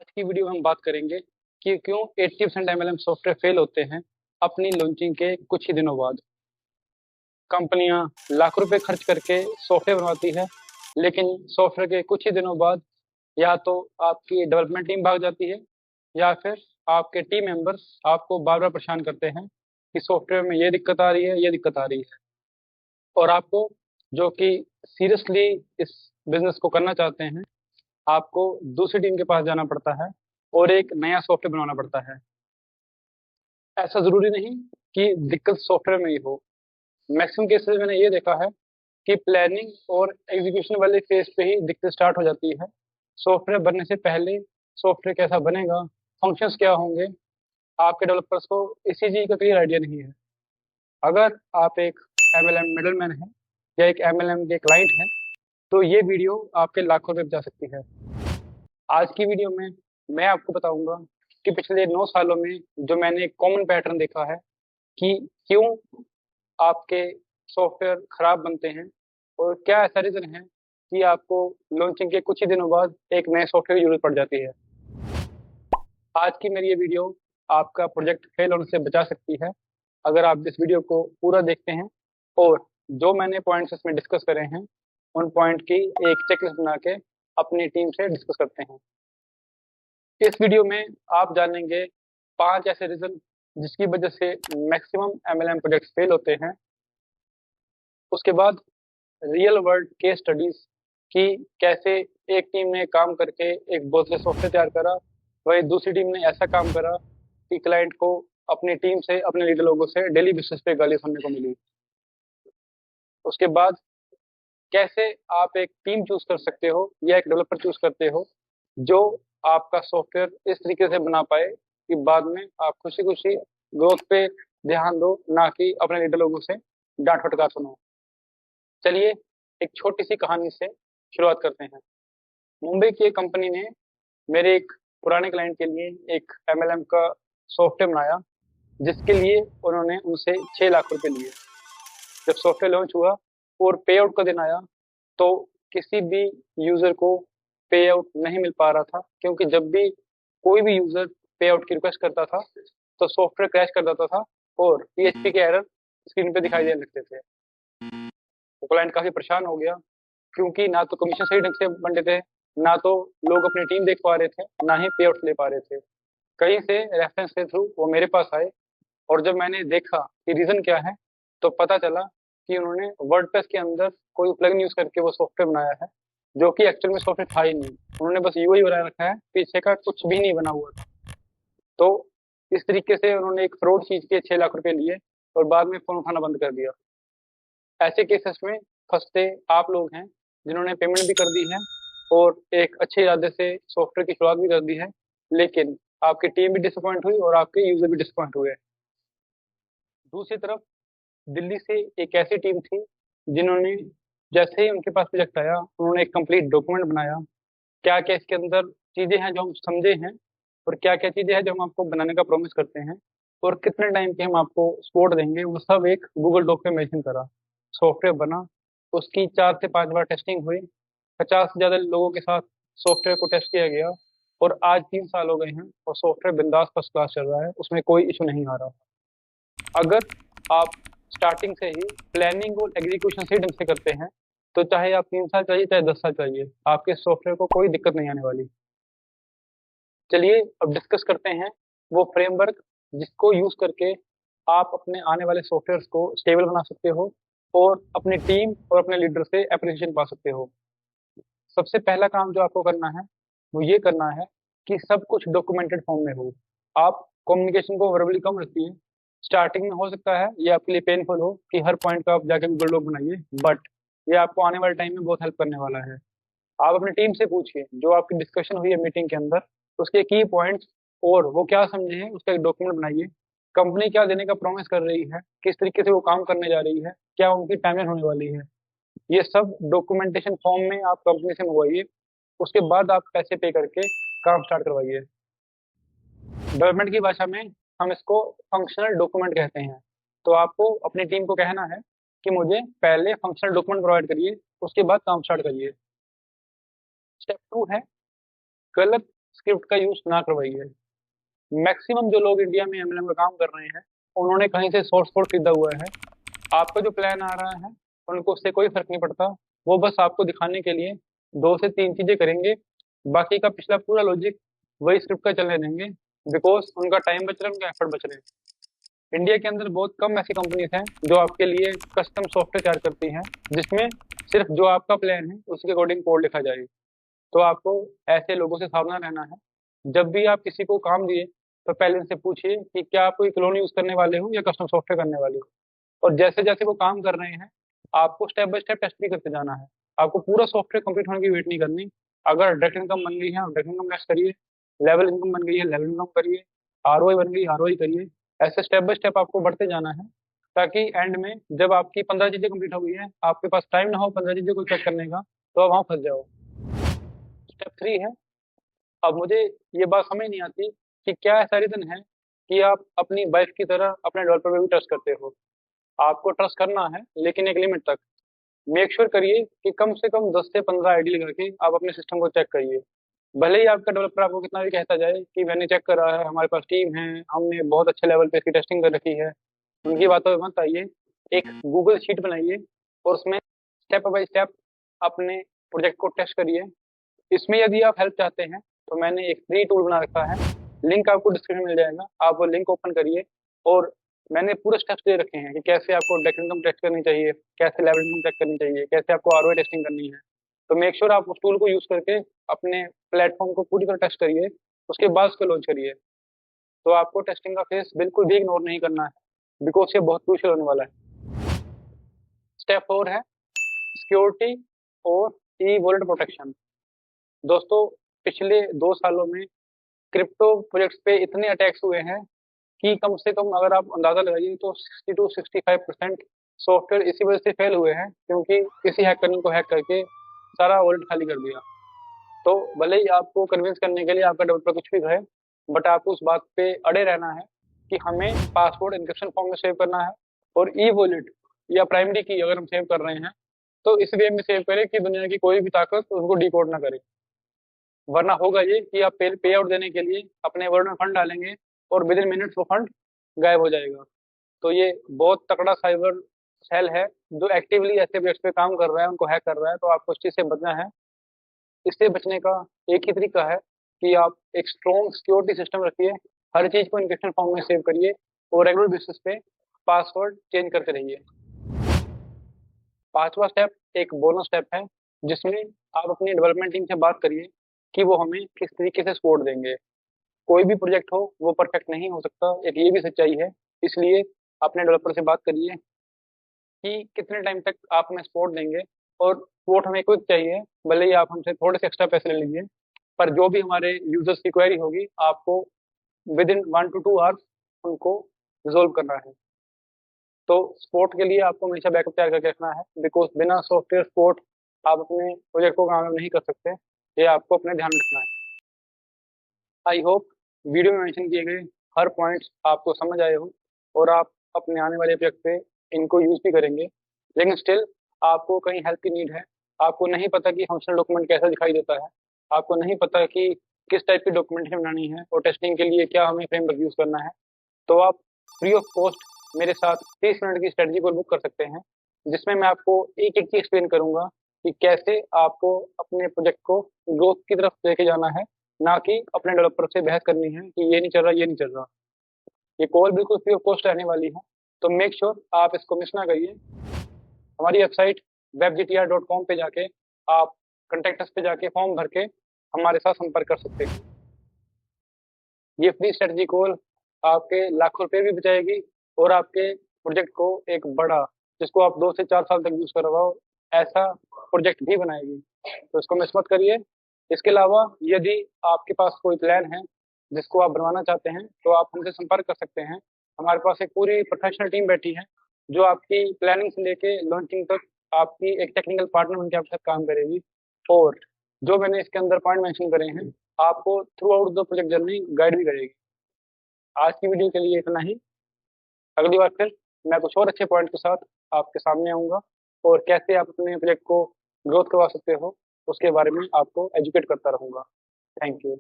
आज की वीडियो में हम बात करेंगे कि क्यों 80% एमएलएम सॉफ्टवेयर फेल होते हैं अपनी लॉन्चिंग के कुछ ही दिनों बाद। कंपनियां लाख रुपए खर्च करके सॉफ्टवेयर बनवाती है, लेकिन सॉफ्टवेयर के कुछ ही दिनों बाद या तो आपकी डेवलपमेंट टीम भाग जाती है या फिर आपके टीम मेंबर्स आपको बार बार परेशान करते हैं कि सॉफ्टवेयर में ये दिक्कत आ रही है, ये दिक्कत आ रही है। और आपको, जो कि सीरियसली इस बिजनेस को करना चाहते हैं, आपको दूसरी टीम के पास जाना पड़ता है और एक नया सॉफ्टवेयर बनवाना पड़ता है। ऐसा ज़रूरी नहीं कि दिक्कत सॉफ्टवेयर में ही हो। मैक्सिमम केसेस में मैंने ये देखा है कि प्लानिंग और एग्जीक्यूशन वाले फेज पे ही दिक्कत स्टार्ट हो जाती है। सॉफ्टवेयर बनने से पहले सॉफ्टवेयर कैसा बनेगा, फंक्शंस क्या होंगे, आपके डेवलपर्स को इसी चीज़ का क्लियर आइडिया नहीं है। अगर आप एक एमएलएम मिडलमैन हैं या एक एमएलएम के क्लाइंट हैं, तो ये वीडियो आपके लाखों रुपए बचा सकती है। आज की वीडियो में मैं आपको बताऊंगा कि पिछले 9 सालों में जो मैंने एक कॉमन पैटर्न देखा है कि क्यों आपके सॉफ्टवेयर खराब बनते हैं और क्या ऐसा रीज़न है कि आपको लॉन्चिंग के कुछ ही दिनों बाद एक नए सॉफ्टवेयर की ज़रूरत पड़ जाती है। आज की मेरी ये वीडियो आपका प्रोजेक्ट फेल होने से बचा सकती है, अगर आप इस वीडियो को पूरा देखते हैं और जो मैंने पॉइंट्स इसमें डिस्कस करे हैं, उन पॉइंट की एक चेकलिस्ट बना के अपनी टीम से डिस्कस करते हैं। इस वीडियो में आप जानेंगे 5 ऐसे रीज़न जिसकी वजह से मैक्सिमम एमएलएम प्रोजेक्ट्स फेल होते हैं। उसके बाद रियल वर्ल्ड केस स्टडीज कि कैसे एक टीम ने काम करके एक बहुत से सॉफ्टवेयर तैयार करा, वही दूसरी टीम ने ऐसा काम करा कि क्लाइंट को अपनी टीम से, अपने लीडर लोगों से डेली बेसिस पे गाली सुनने को मिली। उसके बाद कैसे आप एक टीम चूज कर सकते हो या एक डेवलपर चूज करते हो जो आपका सॉफ्टवेयर इस तरीके से बना पाए कि बाद में आप खुशी खुशी ग्रोथ पे ध्यान दो, ना कि अपने लीडर लोगों से डांट फटकार सुनो। चलिए एक छोटी सी कहानी से शुरुआत करते हैं। मुंबई की एक कंपनी ने मेरे एक पुराने क्लाइंट के लिए एक एमएलएम का सॉफ्टवेयर बनाया, जिसके लिए उन्होंने उनसे 6 लाख रुपए लिए। जब सॉफ्टवेयर लॉन्च हुआ और पे आउट का दिन आया, तो किसी भी यूजर को पे आउट नहीं मिल पा रहा था, क्योंकि जब भी कोई भी यूजर पे आउट की रिक्वेस्ट करता था तो सॉफ्टवेयर क्रैश कर जाता था और पीएचपी के एरर स्क्रीन पे दिखाई देने लगते थे। तो क्लाइंट काफी परेशान हो गया, क्योंकि ना तो कमीशन सही ढंग से बन रहे थे, ना तो लोग अपनी टीम देख पा रहे थे, ना ही पे आउट ले पा रहे थे। कहीं से रेफरेंस के थ्रू वो मेरे पास आए और जब मैंने देखा कि रीजन क्या है, तो पता चला कि उन्होंने वर्डप्रेस के अंदर कोई प्लगइन यूज करके वो सॉफ्टवेयर बनाया है, जो कि एक्चुअल में सॉफ्टवेयर था ही नहीं। उन्होंने बस यूआई बना रखा है, पीछे का कुछ भी नहीं बना हुआ था। तो इस तरीके से उन्होंने एक फ्रॉड चीज के 6 लाख रुपए लिए और बाद में फोन उठाना बंद कर दिया। ऐसे केसेस में फंसते आप लोग हैं, जिन्होंने पेमेंट भी कर दी है और एक अच्छे इरादे से सॉफ्टवेयर की शुरुआत भी कर दी है, लेकिन आपकी टीम भी डिसअपॉइंट हुई और आपके यूजर भी डिसअपॉइंट हुए। दूसरी तरफ दिल्ली से एक ऐसी टीम थी जिन्होंने, जैसे ही उनके पास प्रोजेक्ट आया, उन्होंने एक कंप्लीट डॉक्यूमेंट बनाया। क्या क्या इसके अंदर चीजें हैं जो हम समझे हैं और क्या क्या चीजें हैं जो हम आपको बनाने का प्रॉमिस करते हैं और कितने टाइम के हम आपको सपोर्ट देंगे, वो सब एक गूगल डॉक पे मेंशन करा। सॉफ्टवेयर बना, उसकी 4 से 5 बार टेस्टिंग हुई, 50 से ज्यादा लोगों के साथ सॉफ्टवेयर को टेस्ट किया गया और आज 3 साल हो गए हैं और सॉफ्टवेयर बिंदास फर्स्ट क्लास चल रहा है, उसमें कोई इशू नहीं आ रहा। अगर आप स्टार्टिंग से ही प्लानिंग और एग्जीक्यूशन सही ढंग से करते हैं, तो चाहे आप 3 साल चाहिए चाहे 10 साल चाहिए, आपके सॉफ्टवेयर को कोई दिक्कत नहीं आने वाली। चलिए अब डिस्कस करते हैं वो फ्रेमवर्क जिसको यूज करके आप अपने आने वाले सॉफ्टवेयर को स्टेबल बना सकते हो और अपनी टीम और अपने लीडर से अप्रिसिएशन पा सकते हो। सबसे पहला काम जो आपको करना है वो ये करना है कि सब कुछ डॉक्यूमेंटेड फॉर्म में हो। आप कम्युनिकेशन को वर्बली कम रखिए। स्टार्टिंग में हो सकता है ये आपके लिए पेनफुल हो कि हर पॉइंट का आप जाके गूगल डॉक बनाइए, बट ये आपको आने वाले टाइम में बहुत हेल्प करने वाला है। आप अपनी टीम से पूछिए जो आपकी डिस्कशन हुई है मीटिंग के अंदर, उसके की पॉइंट्स और वो क्या समझे हैं, उसका एक डॉक्यूमेंट बनाइए। कंपनी क्या देने का प्रॉमिस कर रही है, किस तरीके से वो काम करने जा रही है, क्या उनकी टाइमलाइन होने वाली है, ये सब डॉक्यूमेंटेशन फॉर्म में आप कंपनी से मंगवाइए। उसके बाद आप पैसे पे करके काम स्टार्ट करवाइए। डेवलपमेंट की भाषा में हम इसको फंक्शनल डॉक्यूमेंट कहते हैं। तो आपको अपनी टीम को कहना है कि मुझे पहले फंक्शनल डॉक्यूमेंट प्रोवाइड करिए, उसके बाद काम स्टार्ट करिए। स्टेप 2 है गलत स्क्रिप्ट का यूज ना करवाइए। मैक्सिमम जो लोग इंडिया में एमएलएम का काम कर रहे हैं उन्होंने कहीं से सोर्स कोड खरीदा हुआ है। आपका जो प्लान आ रहा है उनको उससे कोई फर्क नहीं पड़ता। वो बस आपको दिखाने के लिए 2 से 3 चीजें करेंगे, बाकी का पिछला पूरा लॉजिक वही स्क्रिप्ट का चलने देंगे। बिकॉज उनका टाइम बच रहा है, उनका एफर्ट बच रहे हैं। इंडिया के अंदर बहुत कम ऐसी कंपनीज हैं जो आपके लिए कस्टम सॉफ्टवेयर तैयार करती हैं, जिसमें सिर्फ जो आपका प्लान है उसके अकॉर्डिंग कोड लिखा जाए। तो आपको ऐसे लोगों से सावधान रहना है। जब भी आप किसी को काम दिए तो पहले उनसे पूछिए कि क्या आप कोई क्लोन यूज करने वाले हो या कस्टम सॉफ्टवेयर करने वाले हो। और जैसे जैसे वो काम कर रहे हैं आपको स्टेप बाय स्टेप टेस्ट भी करते जाना है। आपको पूरा सॉफ्टवेयर कंप्लीट होने की वेट नहीं करनी। अगर डायरेक्ट इनकम बन गई है डायरेक्ट इनकम टेस्ट करिए, लेवल इनकम बन गई है लेवल इनकम करिए, आरओआई बन गई आरओआई करिए। ऐसे स्टेप बाय स्टेप आपको बढ़ते जाना है, ताकि एंड में जब आपकी 15 चीजें कंप्लीट हो गई है आपके पास टाइम ना हो 15 चीजें को चेक करने का, तो आप वहां फंस जाओ। स्टेप 3 है, अब मुझे ये बात समझ नहीं आती कि क्या ऐसा रीजन है कि आप अपनी वाइफ की तरह अपने डेवलपर पे भी ट्रस्ट करते हो। आपको ट्रस्ट करना है लेकिन एक लिमिट तक। मेक श्योर करिए कि कम से कम 10 से 15 आईडी लगा के आप अपने सिस्टम को चेक करिए। भले ही आपका डेवलपर आपको कितना भी कहता जाए कि मैंने चेक करा है, हमारे पास टीम है, हमने बहुत अच्छे लेवल पे इसकी टेस्टिंग कर रखी है, उनकी बातों में मत आइए। एक गूगल शीट बनाइए और उसमें स्टेप बाय स्टेप अपने प्रोजेक्ट को टेस्ट करिए। इसमें यदि आप हेल्प चाहते हैं तो मैंने एक फ्री टूल बना रखा है, लिंक आपको डिस्क्रिप्शन में मिल जाएगा, आप वो लिंक ओपन करिए। और मैंने पूरे स्टेप्स दे रखे हैं कि कैसे आपको डेक इनकम टेस्ट करनी चाहिए, कैसे लेवल इनकम चेक करनी चाहिए, कैसे आपको आरओआई टेस्टिंग करनी है। तो मेक श्योर आप उस टूल को यूज करके अपने प्लेटफॉर्म को पूरी तरह टेस्ट करिए, उसके बाद उसको लॉन्च करिए। तो आपको टेस्टिंग का फेस बिल्कुल भी इग्नोर नहीं करना है, बिकॉज ये बहुत क्रूशियल होने वाला है। स्टेप 4 है सिक्योरिटी और ई वॉलेट प्रोटेक्शन। दोस्तों, पिछले 2 सालों में क्रिप्टो प्रोजेक्ट्स पे इतने अटैक्स हुए हैं कि कम से कम अगर आप अंदाजा लगाइए तो 60 to 65% सॉफ्टवेयर इसी वजह से फेल हुए हैं, क्योंकि किसी हैकर ने को हैक करके सारा वॉलेट खाली कर दिया। तो भले ही आपको कन्विंस करने के लिए आपका डेवलपर कुछ भी कहे, बट आपको उस बात पे अड़े रहना है कि हमें पासवर्ड इंक्रिप्शन फॉर्म में सेव करना है। और ई वॉलेट या प्राइमरी की अगर हम सेव कर रहे हैं तो इस वे में सेव करें कि दुनिया की कोई भी ताकत उसको डिकोड ना करे। वरना होगा ये कि आप पे आउट देने के लिए अपने वर्ड में फंड डालेंगे और विद इन मिनट्स वो फंड गायब हो जाएगा। तो ये बहुत तगड़ा साइबर सेल है जो एक्टिवली ऐसे प्रोजेक्ट्स पे काम कर रहा है, उनको हैक कर रहा है। तो आपको इस चीज़ से बचना है। इससे बचने का एक ही तरीका है कि आप एक स्ट्रॉन्ग सिक्योरिटी सिस्टम रखिए, हर चीज़ को इनक्रिप्शन फॉर्म में सेव करिए और रेगुलर बेसिस पे पासवर्ड चेंज करते रहिए। 5वां स्टेप एक बोनस स्टेप है, जिसमें आप अपनी डेवलपमेंट टीम से बात करिए कि वो हमें किस तरीके से सपोर्ट देंगे। कोई भी प्रोजेक्ट हो वो परफेक्ट नहीं हो सकता, एक ये भी सच्चाई है। इसलिए अपने डेवलपर से बात करिए कि कितने टाइम तक आप हमें सपोर्ट देंगे। और सपोर्ट हमें क्विक चाहिए, भले ही आप हमसे थोड़े से एक्स्ट्रा पैसे ले लीजिए, पर जो भी हमारे यूजर्स की क्वेरी होगी आपको विद इन 1 to 2 आवर्स उनको रिजोल्व करना है। तो सपोर्ट के लिए आपको हमेशा बैकअप तैयार करके रखना है, बिकॉज बिना सॉफ्टवेयर सपोर्ट आप अपने प्रोजेक्ट को कामयाब नहीं कर सकते। ये आपको अपने ध्यान रखना है। आई होप वीडियो में मेंशन किए गए हर पॉइंट्स आपको समझ आए हो और आप अपने आने वाले प्रोजेक्ट पे इनको यूज भी करेंगे। लेकिन स्टिल आपको कहीं हेल्प की नीड है, आपको नहीं पता कि फंक्शनल डॉक्यूमेंट कैसा दिखाई देता है, आपको नहीं पता कि किस टाइप की डॉक्यूमेंटेशन बनानी है और टेस्टिंग के लिए क्या हमें फ्रेमवर्क यूज करना है, तो आप फ्री ऑफ कॉस्ट मेरे साथ 30 मिनट की स्ट्रेटजी को बुक कर सकते हैं, जिसमें मैं आपको एक एक चीज एक्सप्लेन करूंगा कि कैसे आपको अपने प्रोजेक्ट को ग्रोथ की तरफ लेके जाना है, ना कि अपने डेवलपर से बहस करनी है कि ये नहीं चल रहा ये नहीं चल रहा। ये कॉल बिल्कुल फ्री ऑफ कॉस्ट रहने वाली है, तो मेक श्योर आप इसको मिस ना करिए। हमारी वेबसाइट webgtr.com पे जाके आप कंटेक्ट अस पे जाके फॉर्म भर के हमारे साथ संपर्क कर सकते हैं। ये फ्री स्ट्रेटजी कॉल आपके लाखों रुपए भी बचाएगी और आपके प्रोजेक्ट को एक बड़ा, जिसको आप 2 से 4 साल तक यूज करवाओ, ऐसा प्रोजेक्ट भी बनाएगी। तो इसको मिस मत करिए। इसके अलावा यदि आपके पास कोई प्लान है जिसको आप बनवाना चाहते हैं तो आप हमसे संपर्क कर सकते हैं। हमारे पास एक पूरी प्रोफेशनल टीम बैठी है जो आपकी प्लानिंग से लेके लॉन्चिंग तक आपकी एक टेक्निकल पार्टनर बनकर आपके साथ काम करेगी। और जो मैंने इसके अंदर पॉइंट मेंशन करे हैं आपको through out the project journey guide भी करेगी। आज की वीडियो के लिए इतना ही। अगली बार फिर मैं कुछ और अच्छे पॉइंट के साथ आपके सामने आऊँगा और कैसे आप अपने प्रोजेक्ट को ग्रोथ करवा सकते हो उसके बारे में आपको एजुकेट करता रहूँगा। Thank you.